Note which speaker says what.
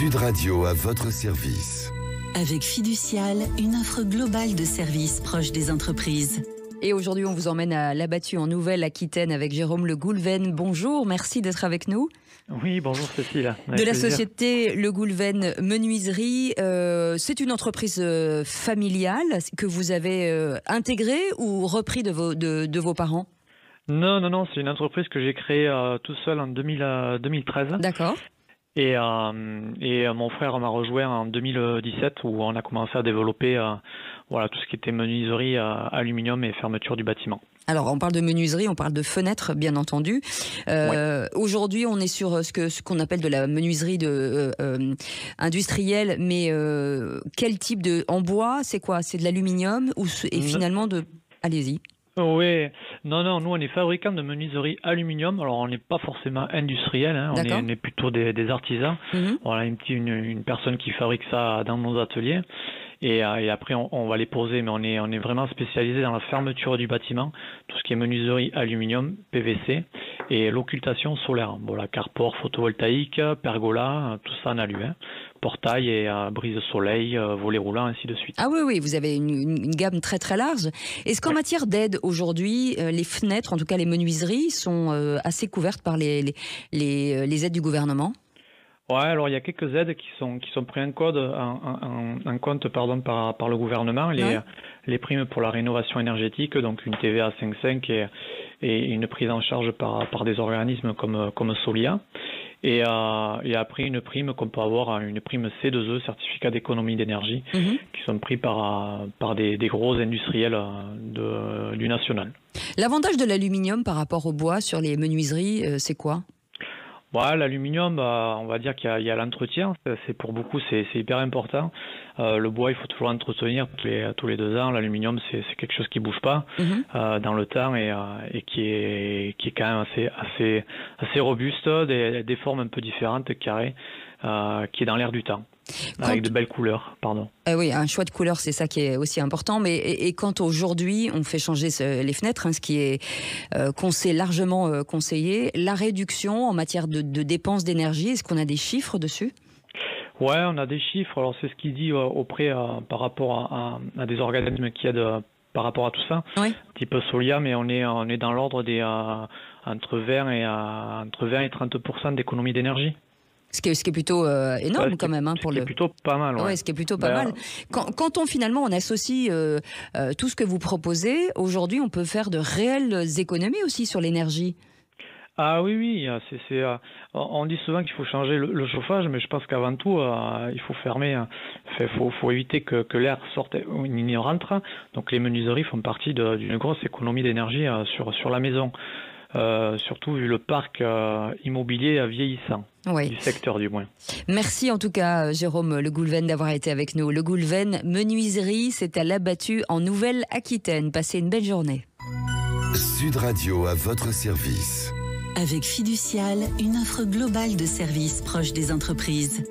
Speaker 1: Sud Radio à votre service.
Speaker 2: Avec Fiducial, une offre globale de services proche des entreprises.
Speaker 3: Et aujourd'hui, on vous emmène à l'Abattu en Nouvelle-Aquitaine avec Jérôme Le Goulven. Bonjour, merci d'être avec nous.
Speaker 4: Oui, bonjour Cécile.
Speaker 3: De la société Le Goulven Menuiserie. C'est une entreprise familiale que vous avez intégrée ou repris de vos parents ?
Speaker 4: Non, c'est une entreprise que j'ai créée tout seul en 2013.
Speaker 3: D'accord.
Speaker 4: Et mon frère m'a rejoint en 2017 où on a commencé à développer tout ce qui était menuiserie, aluminium et fermeture du bâtiment.
Speaker 3: Alors, on parle de menuiserie, on parle de fenêtres, bien entendu.
Speaker 4: Ouais.
Speaker 3: Aujourd'hui, on est sur ce qu'on appelle de la menuiserie industrielle, mais quel type en bois? C'est quoi? C'est de l'aluminium et finalement de... Allez-y.
Speaker 4: Oui, non, nous on est fabricant de menuiserie aluminium. Alors on n'est pas forcément industriel, hein. On est plutôt des artisans. On a une personne qui fabrique ça dans nos ateliers. Et après on va les poser, mais on est vraiment spécialisé dans la fermeture du bâtiment, tout ce qui est menuiserie aluminium, PVC et l'occultation solaire. Voilà, carport photovoltaïque, pergola, tout ça en alu, hein. Portail et brise-soleil, volets roulants, ainsi de suite.
Speaker 3: Ah oui, vous avez une gamme très très large. Est-ce qu'en matière d'aide aujourd'hui, les fenêtres, en tout cas les menuiseries, sont assez couvertes par les aides du gouvernement ?
Speaker 4: Ouais, alors il y a quelques aides qui sont prises en compte par le gouvernement, les primes pour la rénovation énergétique, donc une TVA 5,5 et une prise en charge par des organismes comme Solia. Et après une prime qu'on peut avoir, une prime C2E, certificat d'économie d'énergie, qui sont pris par des gros industriels du national. L'avantage
Speaker 3: de l'aluminium par rapport au bois sur les menuiseries, c'est quoi ?
Speaker 4: L'aluminium, on va dire qu'il y a l'entretien. C'est pour beaucoup, c'est hyper important. Le bois, il faut toujours l'entretenir tous les 2 ans. L'aluminium, c'est quelque chose qui bouge pas dans le temps et qui est quand même assez robuste, des formes un peu différentes, carrées, qui est dans l'air du temps. Avec de belles couleurs, pardon.
Speaker 3: Oui, un choix de couleurs, c'est ça qui est aussi important. Mais et quand aujourd'hui, on fait changer les fenêtres, ce qui est largement conseillé, la réduction en matière de dépenses d'énergie, est-ce qu'on a des chiffres dessus ?
Speaker 4: Ouais, on a des chiffres. Alors c'est ce qu'il dit par rapport à des organismes qui aident par rapport à tout ça, type Solia, mais on est dans l'ordre des entre 20 et 30% d'économie d'énergie.
Speaker 3: Ce qui est plutôt énorme quand même.
Speaker 4: Ce qui est plutôt pas mal. Ouais.
Speaker 3: Ce qui est plutôt pas mal. Quand on associe tout ce que vous proposez, aujourd'hui on peut faire de réelles économies aussi sur l'énergie.
Speaker 4: Ah oui, on dit souvent qu'il faut changer le chauffage, mais je pense qu'avant tout, il faut fermer, faut éviter que l'air sorte ou n'y rentre. Donc les menuiseries font partie d'une grosse économie d'énergie sur la maison. Surtout vu le parc immobilier vieillissant, du secteur du moins.
Speaker 3: Merci en tout cas Jérôme Le Goulven d'avoir été avec nous. Le Goulven Menuiserie, c'est à l'Abattu en Nouvelle-Aquitaine. Passez une belle journée.
Speaker 1: Sud Radio à votre service.
Speaker 2: Avec Fiducial, une offre globale de services proche des entreprises.